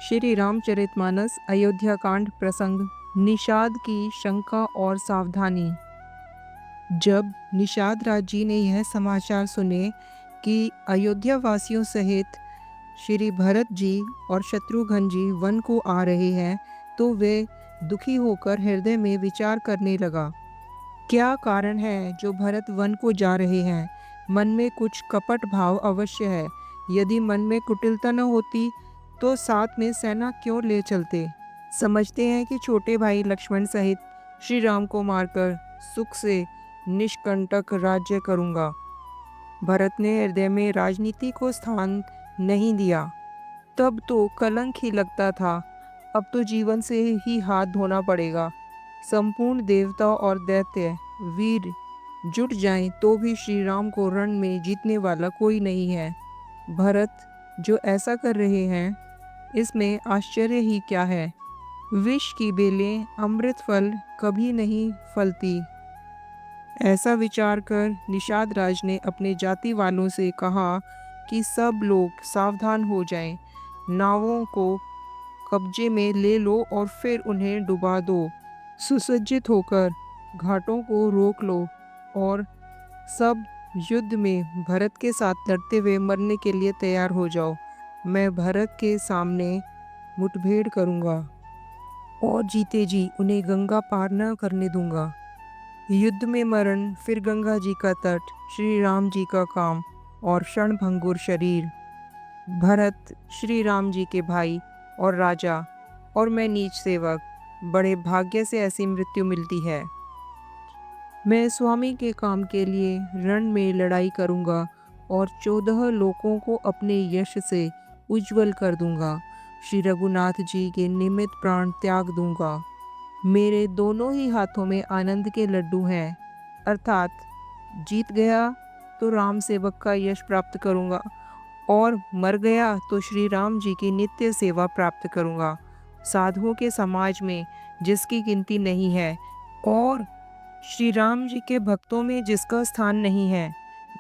श्री रामचरितमानस अयोध्या कांड प्रसंग निषाद की शंका और सावधानी। जब निषाद राज जी ने यह समाचार सुने कि अयोध्या वासियों सहित श्री भरत जी और शत्रुघ्न जी वन को आ रहे हैं, तो वे दुखी होकर हृदय में विचार करने लगा। क्या कारण है जो भरत वन को जा रहे हैं? मन में कुछ कपट भाव अवश्य है। यदि मन में कुटिलता न होती तो साथ में सेना क्यों ले चलते? समझते हैं कि छोटे भाई लक्ष्मण सहित श्री राम को मारकर सुख से निष्कंटक राज्य करूंगा। भरत ने हृदय में राजनीति को स्थान नहीं दिया। तब तो कलंक ही लगता था, अब तो जीवन से ही हाथ धोना पड़ेगा। संपूर्ण देवता और दैत्य वीर जुट जाएं तो भी श्री राम को रण में जीतने वाला कोई नहीं है। भरत जो ऐसा कर रहे हैं, इसमें आश्चर्य ही क्या है। विष की बेलें अमृत फल कभी नहीं फलती। ऐसा विचार कर निषाद राज ने अपने जाति वालों से कहा कि सब लोग सावधान हो जाएं, नावों को कब्जे में ले लो और फिर उन्हें डुबा दो। सुसज्जित होकर घाटों को रोक लो और सब युद्ध में भरत के साथ लड़ते हुए मरने के लिए तैयार हो जाओ। मैं भरत के सामने मुठभेड़ करूंगा और जीते जी उन्हें गंगा पार न करने दूंगा। युद्ध में मरण, फिर गंगा जी का तट, श्री राम जी का काम और क्षणभंगुर शरीर। भरत श्री राम जी के भाई और राजा, और मैं नीच सेवक। बड़े भाग्य से ऐसी मृत्यु मिलती है। मैं स्वामी के काम के लिए रण में लड़ाई करूंगा और 14 लोकों को अपने यश से उज्जवल कर दूंगा। श्री रघुनाथ जी के निमित्त प्राण त्याग दूंगा। मेरे दोनों ही हाथों में आनंद के लड्डू हैं, अर्थात जीत गया तो राम सेवक का यश प्राप्त करूंगा और मर गया तो श्री राम जी की नित्य सेवा प्राप्त करूंगा। साधुओं के समाज में जिसकी गिनती नहीं है और श्री राम जी के भक्तों में जिसका स्थान नहीं है,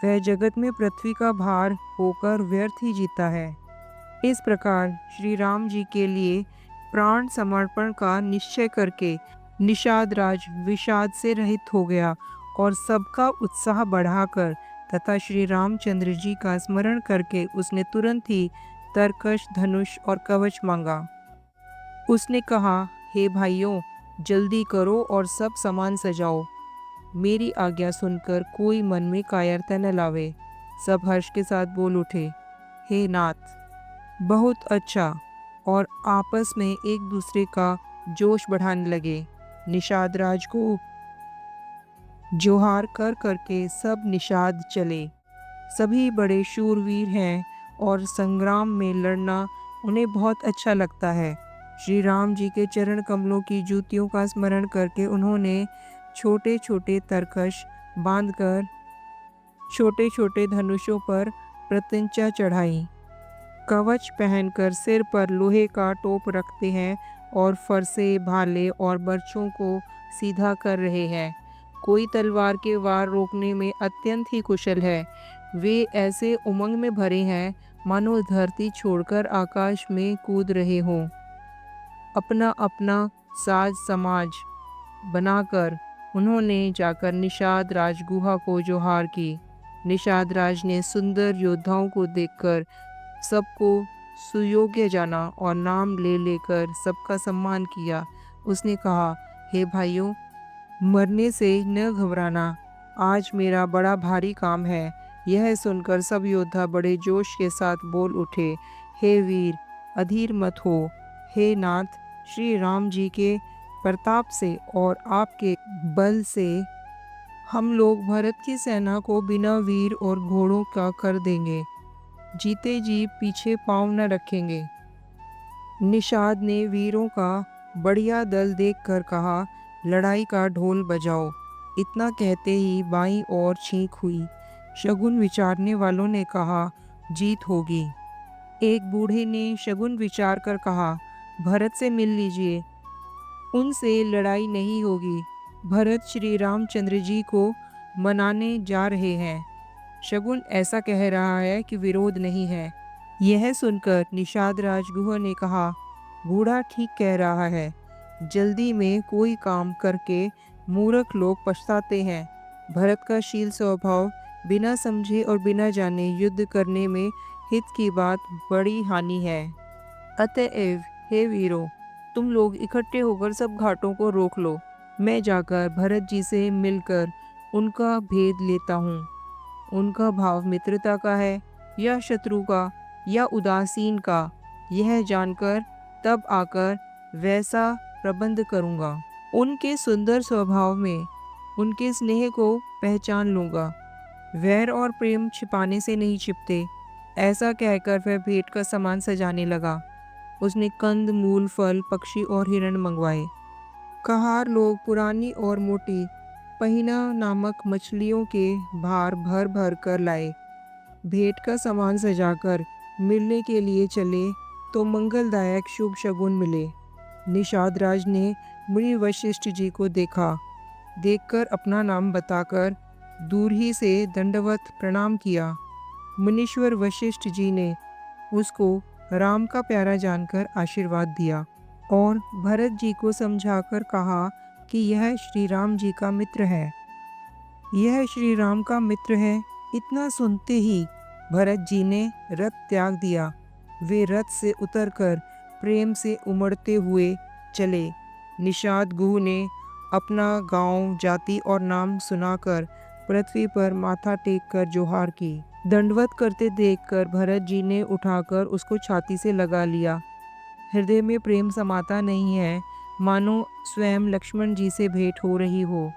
वह जगत में पृथ्वी का भार होकर व्यर्थ ही जीता है। इस प्रकार श्री राम जी के लिए प्राण समर्पण का निश्चय करके निषाद राज विषाद से रहित हो गया और सबका उत्साह बढ़ाकर तथा श्री रामचंद्र जी का स्मरण करके उसने तुरंत ही तरकश, धनुष और कवच मांगा। उसने कहा, हे भाइयों, जल्दी करो और सब सामान सजाओ। मेरी आज्ञा सुनकर कोई मन में कायरता न लावे। सब हर्ष के साथ बोल उठे, हे नाथ, बहुत अच्छा, और आपस में एक दूसरे का जोश बढ़ाने लगे। निषाद राज को जोहार कर करके सब निषाद चले। सभी बड़े शूरवीर हैं और संग्राम में लड़ना उन्हें बहुत अच्छा लगता है। श्री राम जी के चरण कमलों की जूतियों का स्मरण करके उन्होंने छोटे छोटे तरकश बांधकर छोटे छोटे धनुषों पर प्रत्यंचा चढ़ाई। कवच पहनकर सिर पर लोहे का टोप रखते हैं और फरसे, भाले और बर्छों को सीधा कर रहे हैं। कोई तलवार के वार रोकने में अत्यंत ही कुशल है। वे ऐसे उमंग में भरे हैं मानो धरती छोड़कर आकाश में कूद रहे हों। अपना अपना साज समाज बनाकर उन्होंने जाकर निषाद राज गुहा को जोहार की। निषाद राज ने सुंदर योद्धाओं को देखकर सबको सुयोग्य जाना और नाम ले लेकर सबका सम्मान किया। उसने कहा, हे भाइयों, मरने से न घबराना, आज मेरा बड़ा भारी काम है। यह सुनकर सब योद्धा बड़े जोश के साथ बोल उठे, हे वीर, अधीर मत हो। हे नाथ, श्री राम जी के प्रताप से और आपके बल से हम लोग भरत की सेना को बिना वीर और घोड़ों का कर देंगे। जीते जी पीछे पांव न रखेंगे। निषाद ने वीरों का बढ़िया दल देखकर कहा, लड़ाई का ढोल बजाओ। इतना कहते ही बाईं ओर छींक हुई। शगुन विचारने वालों ने कहा, जीत होगी। एक बूढ़े ने शगुन विचार कर कहा, भरत से मिल लीजिए, उनसे लड़ाई नहीं होगी। भरत श्री रामचंद्र जी को मनाने जा रहे हैं। शगुन ऐसा कह रहा है कि विरोध नहीं है। यह सुनकर निषाद राजगुह ने कहा, बूढ़ा ठीक कह रहा है। जल्दी में कोई काम करके मूर्ख लोग पछताते हैं। भरत का शील स्वभाव बिना समझे और बिना जाने युद्ध करने में हित की बात बड़ी हानि है। अतएव हे वीरों, तुम लोग इकट्ठे होकर सब घाटों को रोक लो। मैं जाकर भरत जी से मिलकर उनका भेद लेता हूँ। उनका भाव मित्रता का है या शत्रु का या उदासीन का, यह जानकर तब आकर वैसा प्रबंध करूँगा। उनके सुंदर स्वभाव में उनके स्नेह को पहचान लूँगा। वैर और प्रेम छिपाने से नहीं छिपते। ऐसा कहकर वह भेंट का सामान सजाने लगा। उसने कंद, मूल, फल, पक्षी और हिरण मंगवाए। कहार लोग पुरानी और मोटी पहिना नामक मछलियों के भार भर भर कर लाए। भेंट का सामान सजाकर मिलने के लिए चले तो मंगलदायक शुभ शगुन मिले। निषाद राज ने मुनि वशिष्ठ जी को देखा। देखकर अपना नाम बताकर दूर ही से दंडवत प्रणाम किया। मुनीश्वर वशिष्ठ जी ने उसको राम का प्यारा जानकर आशीर्वाद दिया और भरत जी को समझाकर कहा कि यह श्री राम जी का मित्र है। यह श्री राम का मित्र है। इतना सुनते ही भरत जी ने रथ त्याग दिया। वे रथ से उतरकर प्रेम से उमड़ते हुए चले। निषाद गुह ने अपना गांव, जाति और नाम सुनाकर पृथ्वी पर माथा टेक कर जोहार की। दंडवत करते देखकर भरत जी ने उठाकर उसको छाती से लगा लिया। हृदय में प्रेम समाता नहीं है, मानो स्वयं लक्ष्मण जी से भेंट हो रही हो।